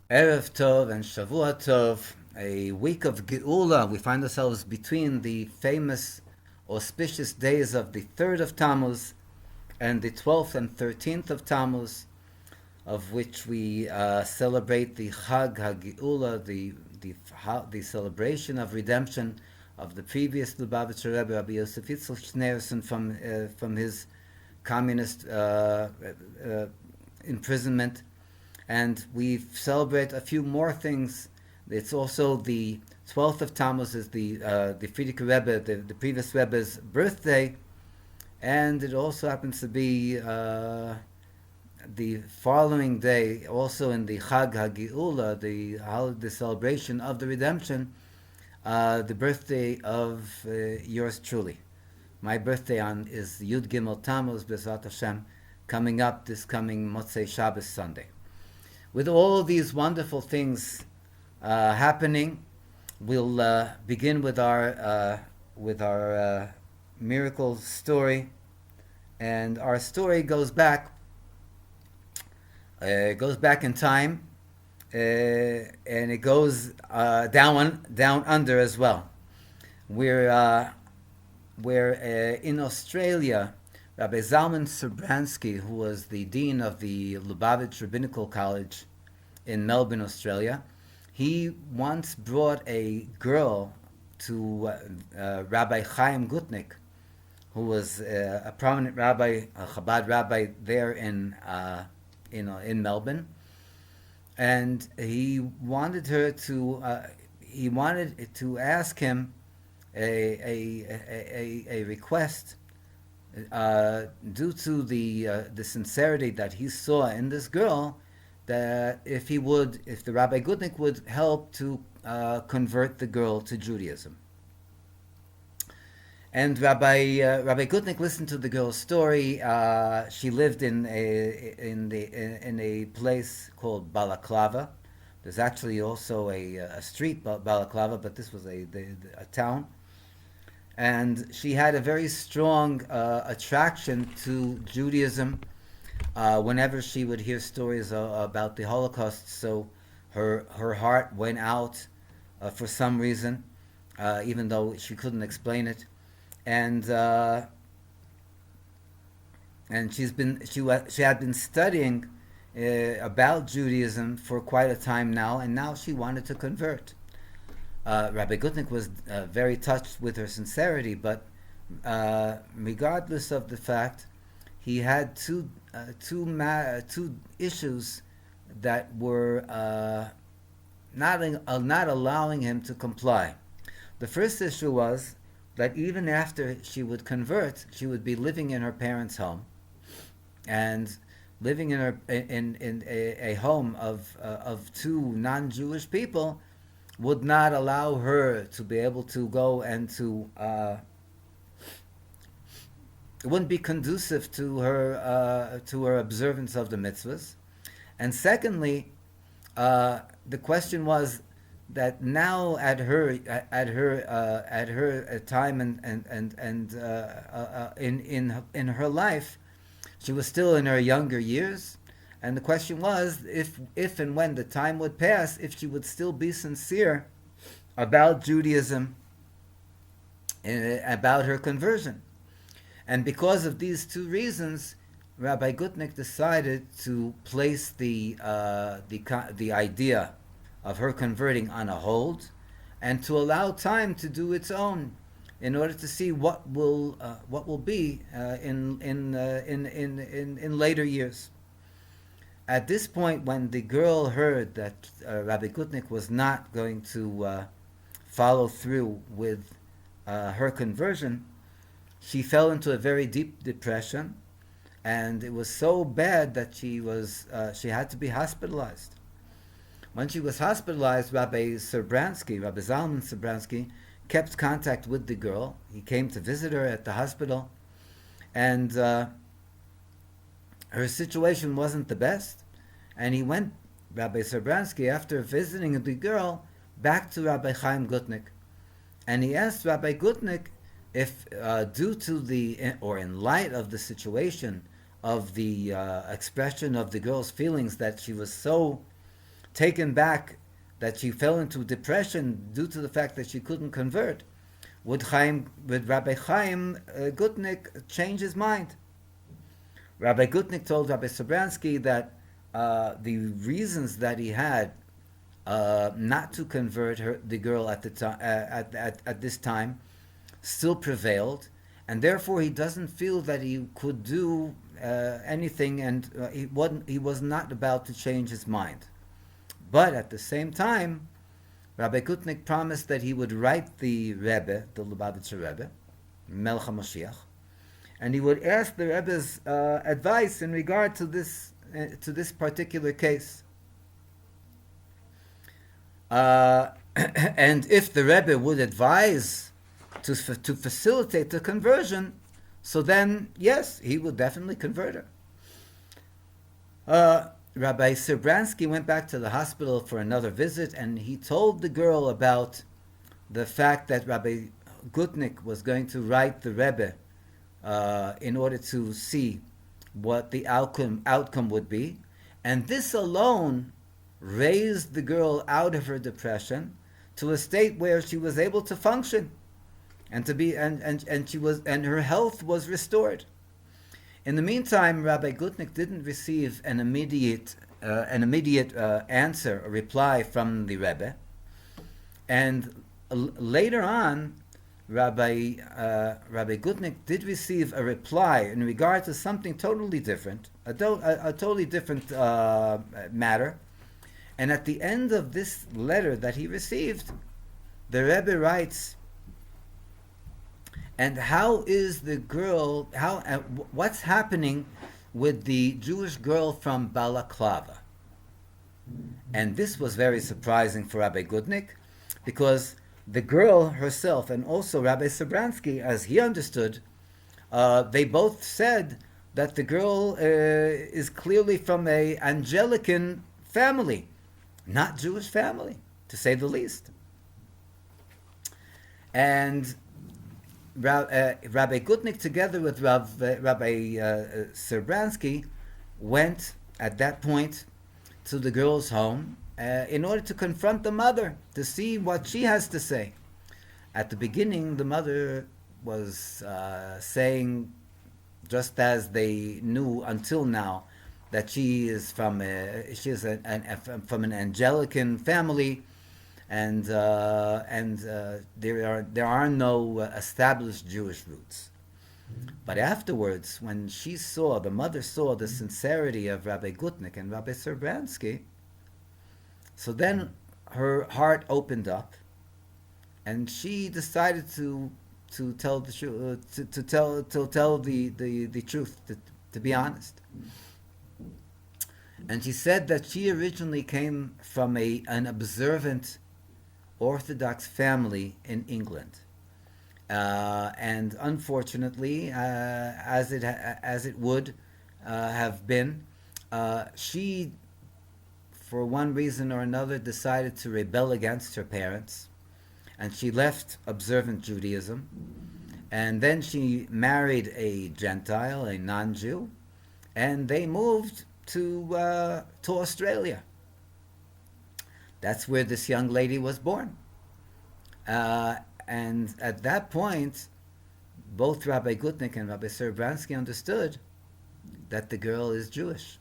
Erev Tov and Shavua Tov, a week of Geula. We find ourselves between the famous auspicious days of the 3rd of Tammuz and the 12th and 13th of Tammuz, of which we celebrate the Chag HaGeula, the celebration of redemption of the previous Lubavitcher Rebbe, Rabbi Yosef Yitzchak Schneerson, from his communist imprisonment. And we celebrate a few more things. It's also the 12th of Tammuz is the Frierdiker Rebbe, the previous Rebbe's birthday, and it also happens to be the following day, also in the Chag HaGeula, the celebration of the redemption, the birthday of yours truly. My birthday is Yud Gimel Tammuz, B'ezrat Hashem, coming up this coming Motzei Shabbos Sunday. With all these wonderful things happening, we'll begin with our miracle story, and our story goes back in time, and it goes down under as well. We're in Australia. Rabbi Zalman Sobransky, who was the dean of the Lubavitch Rabbinical College in Melbourne, Australia, he once brought a girl to Rabbi Chaim Gutnick, who was a prominent rabbi, a Chabad rabbi there in Melbourne, and he wanted to ask him a request. Due to the sincerity that he saw in this girl, that if the Rabbi Gutnick would help to convert the girl to Judaism. And Rabbi Gutnick listened to the girl's story. She lived in a place called Balaklava. There's actually also a street Balaklava, but this was a town. And she had a very strong attraction to Judaism whenever she would hear stories about the Holocaust. So her heart went out for some reason, even though she couldn't explain it. And she had been studying about Judaism for quite a time now, and now she wanted to convert. Rabbi Gutnick was very touched with her sincerity, but regardless of the fact, he had two issues that were not allowing him to comply. The first issue was that even after she would convert, she would be living in her parents' home, and living in a home of two non-Jewish people would not allow her to be able to go and to it wouldn't be conducive to her observance of the mitzvahs. And secondly, the question was that now at her time and in her life, she was still in her younger years. And the question was, if and when the time would pass, if she would still be sincere about Judaism, about her conversion. And because of these two reasons, Rabbi Gutnick decided to place the idea of her converting on a hold, and to allow time to do its own, in order to see what will be in later years. At this point, when the girl heard that Rabbi Gutnick was not going to follow through with her conversion, she fell into a very deep depression, and it was so bad that she had to be hospitalized. When she was hospitalized, Rabbi Zalman Sobransky, kept contact with the girl. He came to visit her at the hospital, and her situation wasn't the best, and he went, Rabbi Sobransky, after visiting the girl, back to Rabbi Chaim Gutnick, and he asked Rabbi Gutnick if, due to or in light of the situation of the expression of the girl's feelings, that she was so taken back that she fell into depression due to the fact that she couldn't convert, would Rabbi Chaim Gutnick change his mind? Rabbi Gutnick told Rabbi Sobransky that the reasons that he had not to convert the girl at this time still prevailed, and therefore he doesn't feel that he could do anything, and he was not about to change his mind. But at the same time, Rabbi Gutnick promised that he would write the Rebbe, the Lubavitcher Rebbe, Melech Ha'Moshiach, and he would ask the Rebbe's advice in regard to this particular case. And if the Rebbe would advise to facilitate the conversion, so then yes, he would definitely convert her. Rabbi Sobransky went back to the hospital for another visit, and he told the girl about the fact that Rabbi Gutnick was going to write the Rebbe in order to see what the outcome would be, and this alone raised the girl out of her depression to a state where she was able to function, and her health was restored. In the meantime, Rabbi Gutnick didn't receive an immediate answer, a reply from the Rebbe, and later on, Rabbi Gutnick did receive a reply in regard to something totally different, a totally different matter. And at the end of this letter that he received, the Rebbe writes, and how is the girl, what's happening with the Jewish girl from Balaclava? And this was very surprising for Rabbi Gutnick, because the girl herself and also Rabbi Sobransky, as he understood, they both said that the girl is clearly from a Angelican family, not Jewish family, to say the least. And Rabbi Gutnick, together with Rabbi Sobransky, went at that point to the girl's home in order to confront the mother, to see what she has to say. At the beginning, the mother was saying, just as they knew until now, that she is from from an Angelican family, and there are no established Jewish roots. But afterwards, when the mother saw the sincerity of Rabbi Gutnick and Rabbi Sobransky, so then her heart opened up, and she decided to tell the truth, to tell the truth, to be honest. And she said that she originally came from an observant Orthodox family in England, and unfortunately, as it would have been, she, for one reason or another, decided to rebel against her parents, and she left observant Judaism, and then she married a Gentile, a non-Jew, and they moved to Australia. That's where this young lady was born. And at that point, both Rabbi Gutnick and Rabbi Sobransky understood that the girl is Jewish.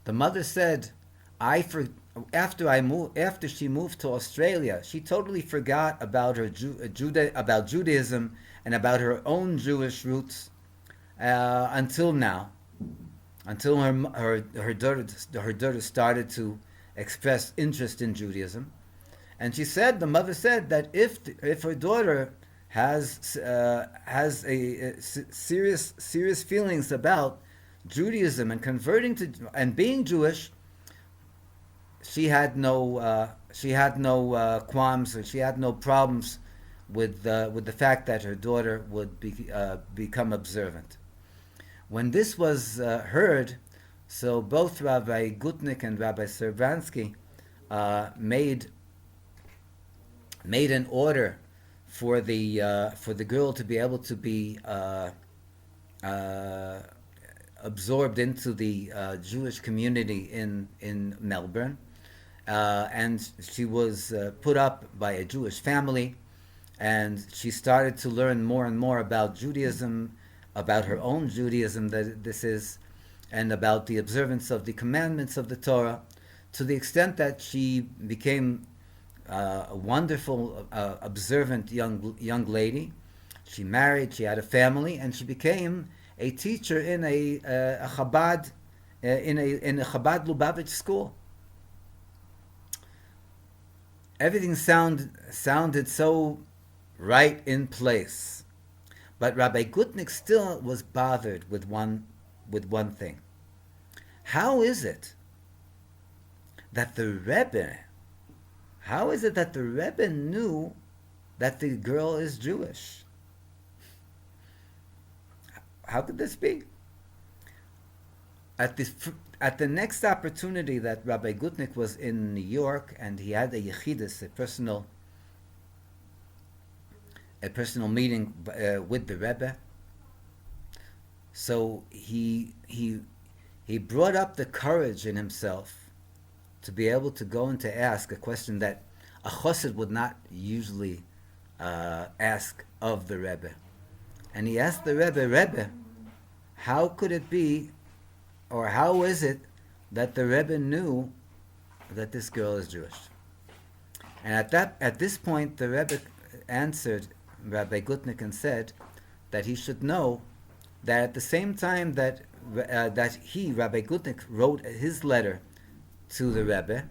The mother said, after she moved to Australia, she totally forgot about about Judaism and about her own Jewish roots until now, until her daughter started to express interest in Judaism. And the mother said that if her daughter has serious feelings about Judaism and converting to and being Jewish, she had no qualms, or she had no problems with the fact that her daughter would become observant. When this was heard, so both Rabbi Gutnick and Rabbi Sobransky made an order for the girl to be able to be absorbed into the Jewish community in Melbourne, and she was put up by a Jewish family, and she started to learn more and more about Judaism, about her own Judaism that this is, and about the observance of the commandments of the Torah, to the extent that she became a wonderful, observant young lady. She married, she had a family, and she became a teacher in a Chabad in a Chabad Lubavitch school. Everything sounded so right in place, but Rabbi Gutnick still was bothered with one thing. How is it that the Rebbe knew that the girl is Jewish? How could this be? At the next opportunity that Rabbi Gutnick was in New York, and he had a yechidus, a personal meeting with the Rebbe, so he brought up the courage in himself to be able to go and to ask a question that a chassid would not usually ask of the Rebbe. And he asked the Rebbe, how could it be, or how is it that the Rebbe knew that this girl is Jewish? And at this point, the Rebbe answered Rabbi Gutnick and said that he should know that at the same time that Rabbi Gutnick, wrote his letter to the Rebbe,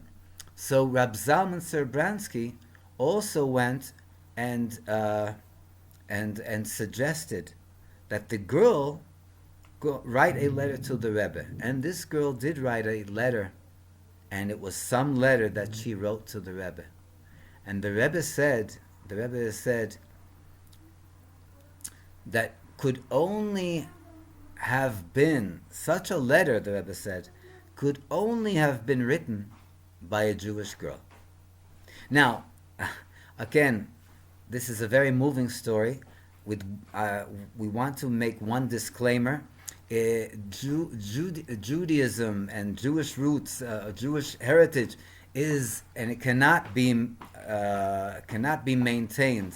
so Rab Zalman Serbransky also went and suggested that the girl write a letter to the Rebbe. And this girl did write a letter, and it was some letter that she wrote to the Rebbe. And the Rebbe said that could only have been, such a letter, the Rebbe said, could only have been written by a Jewish girl. Now, again, this is a very moving story. We want to make one disclaimer. Judaism and Jewish roots, Jewish heritage is, and it cannot be maintained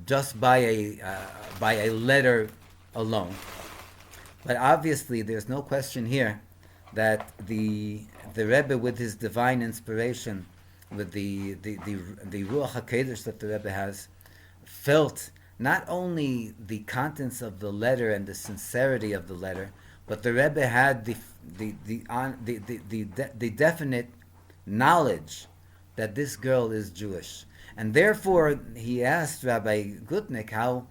just by a letter alone. But obviously, there's no question here that the Rebbe, with his divine inspiration, with the Ruach HaKodesh that the Rebbe has, felt not only the contents of the letter and the sincerity of the letter, but the Rebbe had the definite knowledge that this girl is Jewish, and therefore he asked Rabbi Gutnick how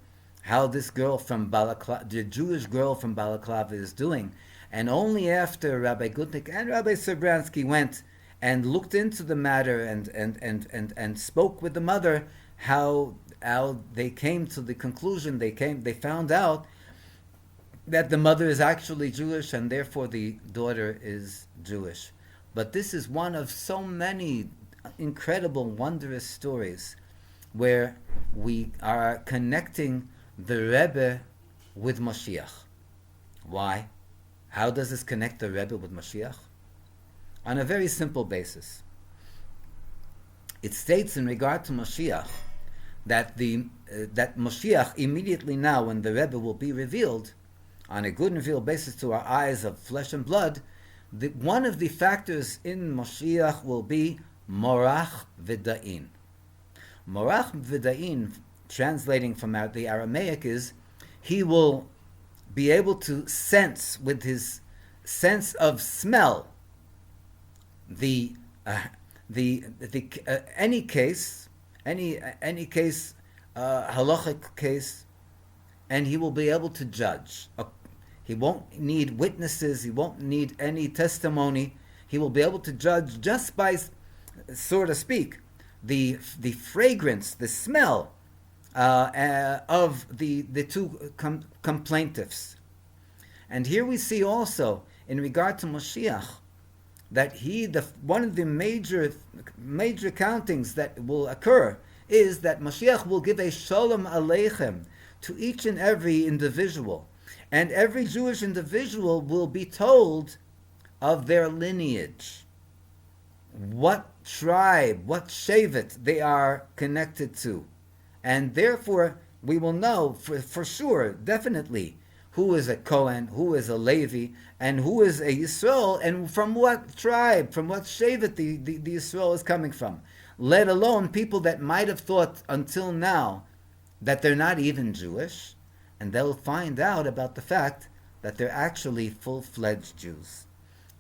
this girl from Balaclava, the Jewish girl from Balaclava, is doing. And only after Rabbi Gutnick and Rabbi Serbransky went and looked into the matter and spoke with the mother, how they came to the conclusion, they found out that the mother is actually Jewish, and therefore the daughter is Jewish. But this is one of so many incredible, wondrous stories where we are connecting the Rebbe with Mashiach. Why? How does this connect the Rebbe with Mashiach? On a very simple basis. It states in regard to Mashiach that that Mashiach, immediately now when the Rebbe will be revealed, on a good and revealed basis to our eyes of flesh and blood, one of the factors in Mashiach will be Morach V'Da'in. Morach V'Da'in, translating from the Aramaic, is he will be able to sense with his sense of smell any case, halachic case, and he will be able to judge. He won't need witnesses. He won't need any testimony. He will be able to judge just by, so to speak, the fragrance, the smell of the two complaintiffs. And here we see also, in regard to Mashiach, that one of the major countings that will occur is that Mashiach will give a shalom aleichem to each and every individual. And every Jewish individual will be told of their lineage. what tribe, what shevet they are connected to. And therefore, we will know for sure, definitely, who is a Kohen, who is a Levi, and who is a Yisrael, and from what tribe, from what shevet the Yisrael is coming from. Let alone people that might have thought until now that they're not even Jewish, and they'll find out about the fact that they're actually full-fledged Jews.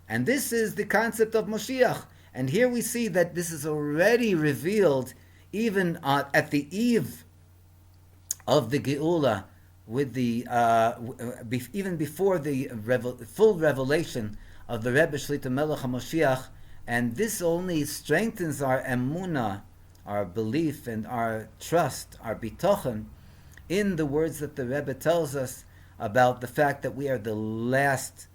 And this is the concept of Moshiach. And here we see that this is already revealed even at the eve of the Geula, with the even before the full revelation of the Rebbe Shlita Melech Ha'Moshiach. And this only strengthens our emunah, our belief and our trust, our bitochen, in the words that the Rebbe tells us about the fact that we are the last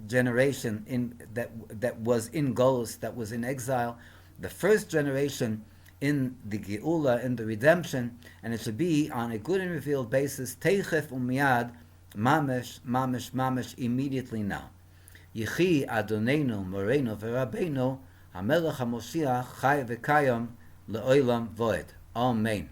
generation that was in Golus, that was in exile, the first generation in the Geula, in the redemption, and it should be on a good and revealed basis, teichef umiyad, mamish, mamish, mamish, immediately now. Yichi Adonenu, Moreno, Verabenu, HaMelech HaMoshiach, Chai V'Kayom, Le'olam Voed. Amen.